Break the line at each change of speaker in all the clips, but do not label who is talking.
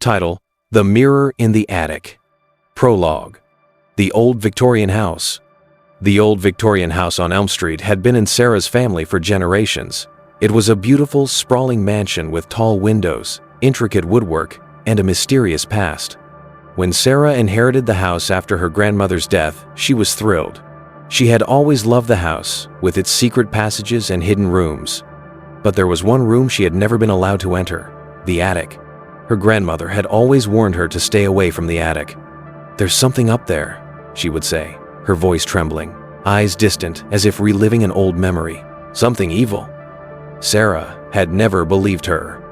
Title: The Mirror in the Attic. Prologue. The Old Victorian House. The old Victorian house on Elm Street had been in Sarah's family for generations. It was a beautiful, sprawling mansion with tall windows, intricate woodwork, and a mysterious past. When Sarah inherited the house after her grandmother's death, she was thrilled. She had always loved the house, with its secret passages and hidden rooms. But there was one room she had never been allowed to enter: the attic. Her grandmother had always warned her to stay away from the attic. "There's something up there," she would say, her voice trembling, eyes distant as if reliving an old memory. "Something evil." Sarah had never believed her.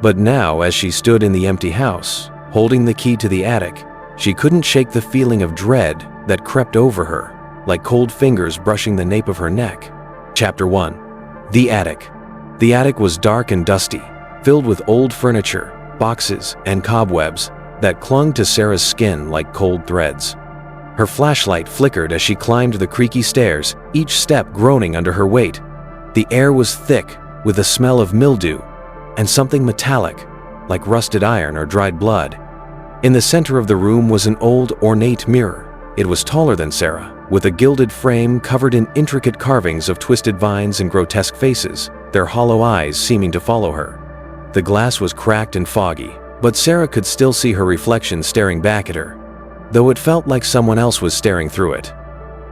But now, as she stood in the empty house, holding the key to the attic, she couldn't shake the feeling of dread that crept over her, like cold fingers brushing the nape of her neck. Chapter 1. The Attic. The attic was dark and dusty, filled with old furniture, boxes, and cobwebs that clung to Sarah's skin like cold threads. Her flashlight flickered as she climbed the creaky stairs, each step groaning under her weight. The air was thick with the smell of mildew and something metallic, like rusted iron or dried blood. In the center of the room was an old, ornate mirror. It was taller than Sarah, with a gilded frame covered in intricate carvings of twisted vines and grotesque faces, their hollow eyes seeming to follow her. The glass was cracked and foggy, but Sarah could still see her reflection staring back at her, though it felt like someone else was staring through it.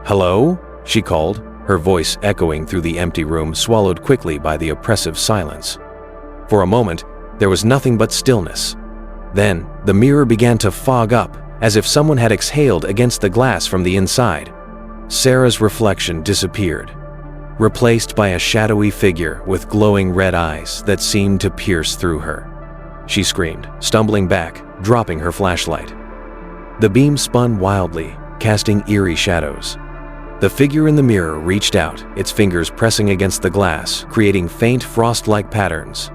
"Hello?" she called, her voice echoing through the empty room, swallowed quickly by the oppressive silence. For a moment, there was nothing but stillness. Then, the mirror began to fog up, as if someone had exhaled against the glass from the inside. Sarah's reflection disappeared, replaced by a shadowy figure with glowing red eyes that seemed to pierce through her. She screamed, stumbling back, dropping her flashlight. The beam spun wildly, casting eerie shadows. The figure in the mirror reached out, its fingers pressing against the glass, creating faint frost-like patterns.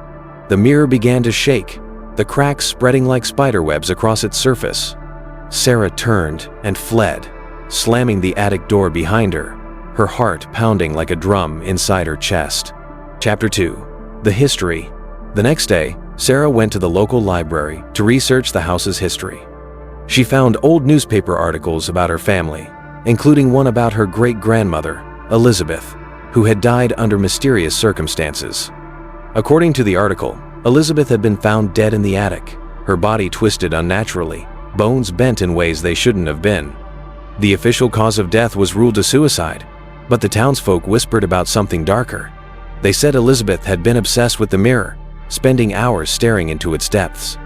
The mirror began to shake, the cracks spreading like spiderwebs across its surface. Sarah turned and fled, slamming the attic door behind her, her heart pounding like a drum inside her chest. Chapter 2. The History. The next day, Sarah went to the local library to research the house's history. She found old newspaper articles about her family, including one about her great-grandmother, Elizabeth, who had died under mysterious circumstances. According to the article, Elizabeth had been found dead in the attic, her body twisted unnaturally, bones bent in ways they shouldn't have been. The official cause of death was ruled a suicide, but the townsfolk whispered about something darker. They said Elizabeth had been obsessed with the mirror, spending hours staring into its depths.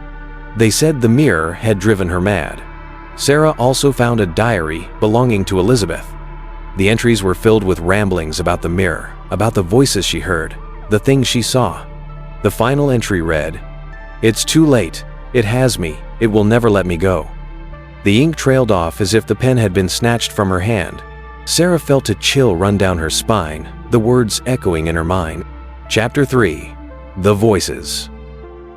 They said the mirror had driven her mad. Sarah also found a diary belonging to Elizabeth. The entries were filled with ramblings about the mirror, about the voices she heard, the things she saw. The final entry read, "It's too late. It has me. It will never let me go." The ink trailed off as if the pen had been snatched from her hand. Sarah felt a chill run down her spine, the words echoing in her mind. Chapter 3. The Voices.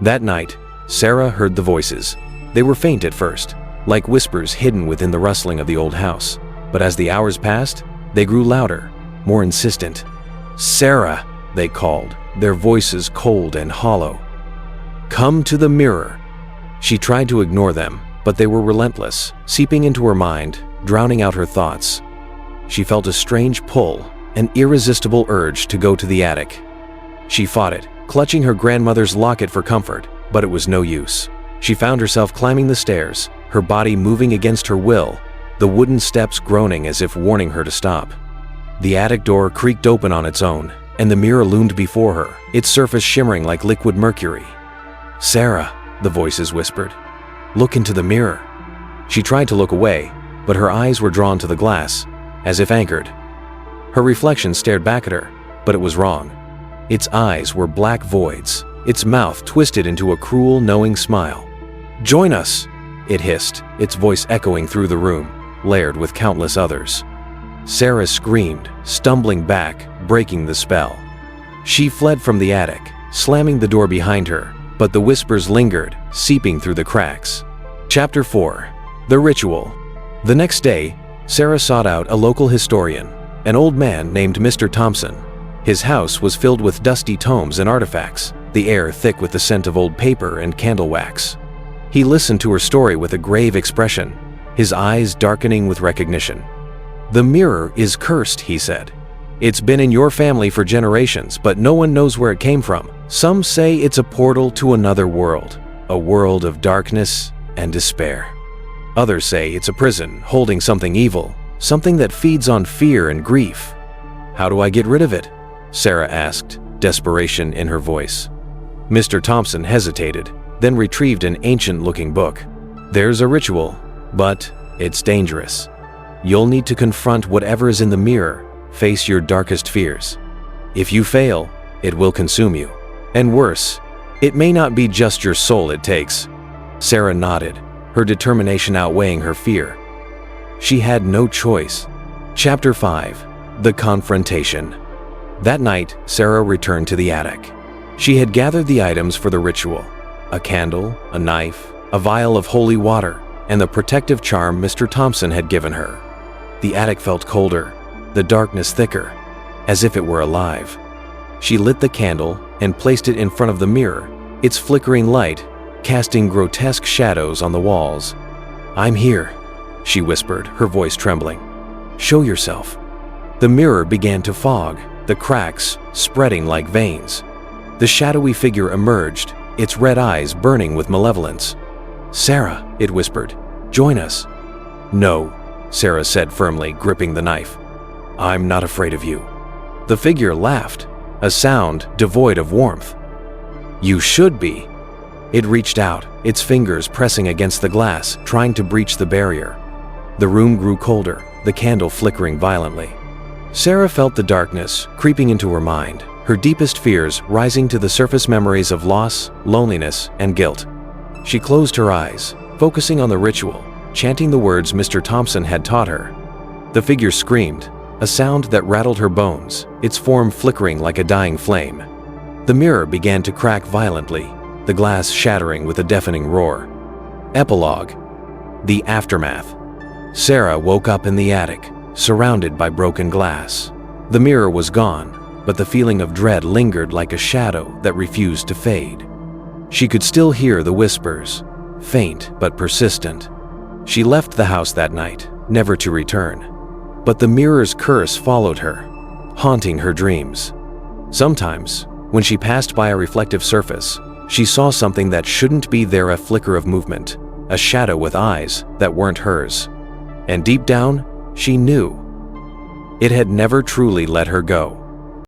That night, Sarah heard the voices. They were faint at first, like whispers hidden within the rustling of the old house. But as the hours passed, they grew louder, more insistent. "Sarah," they called, their voices cold and hollow. "Come to the mirror." She tried to ignore them, but they were relentless, seeping into her mind, drowning out her thoughts. She felt a strange pull, an irresistible urge to go to the attic. She fought it, clutching her grandmother's locket for comfort, but it was no use. She found herself climbing the stairs, her body moving against her will, the wooden steps groaning as if warning her to stop. The attic door creaked open on its own, and the mirror loomed before her, its surface shimmering like liquid mercury. "Sarah," the voices whispered, "look into the mirror." She tried to look away, but her eyes were drawn to the glass, as if anchored. Her reflection stared back at her, but it was wrong. Its eyes were black voids, its mouth twisted into a cruel, knowing smile. "Join us," it hissed, its voice echoing through the room, layered with countless others. Sarah screamed, stumbling back, breaking the spell. She fled from the attic, slamming the door behind her, but the whispers lingered, seeping through the cracks. Chapter 4. The Ritual. The next day, Sarah sought out a local historian, an old man named Mr. Thompson. His house was filled with dusty tomes and artifacts, the air thick with the scent of old paper and candle wax. He listened to her story with a grave expression, his eyes darkening with recognition. "The mirror is cursed," he said. "It's been in your family for generations, but no one knows where it came from. Some say it's a portal to another world, a world of darkness and despair. Others say it's a prison holding something evil, something that feeds on fear and grief." "How do I get rid of it?" Sarah asked, desperation in her voice. Mr. Thompson hesitated, then retrieved an ancient-looking book. "There's a ritual, but it's dangerous. You'll need to confront whatever is in the mirror, face your darkest fears. If you fail, it will consume you. And worse, it may not be just your soul it takes." Sarah nodded, her determination outweighing her fear. She had no choice. Chapter 5. The Confrontation. That night, Sarah returned to the attic. She had gathered the items for the ritual: a candle, a knife, a vial of holy water, and the protective charm Mr. Thompson had given her. The attic felt colder, the darkness thicker, as if it were alive. She lit the candle and placed it in front of the mirror, its flickering light casting grotesque shadows on the walls. "I'm here," she whispered, her voice trembling. "Show yourself." The mirror began to fog, the cracks spreading like veins. The shadowy figure emerged, its red eyes burning with malevolence. "Sarah," it whispered, "join us." "No," Sarah said firmly, gripping the knife. "I'm not afraid of you." The figure laughed, a sound devoid of warmth. "You should be." It reached out, its fingers pressing against the glass, trying to breach the barrier. The room grew colder, the candle flickering violently. Sarah felt the darkness creeping into her mind, her deepest fears rising to the surface, memories of loss, loneliness, and guilt. She closed her eyes, focusing on the ritual, chanting the words Mr. Thompson had taught her. The figure screamed, a sound that rattled her bones, its form flickering like a dying flame. The mirror began to crack violently, the glass shattering with a deafening roar. Epilogue. The Aftermath. Sarah woke up in the attic, surrounded by broken glass. The mirror was gone, but the feeling of dread lingered like a shadow that refused to fade. She could still hear the whispers, faint but persistent. She left the house that night, never to return. But the mirror's curse followed her, haunting her dreams. Sometimes, when she passed by a reflective surface, she saw something that shouldn't be there, a flicker of movement, a shadow with eyes that weren't hers. And deep down, she knew it had never truly let her go.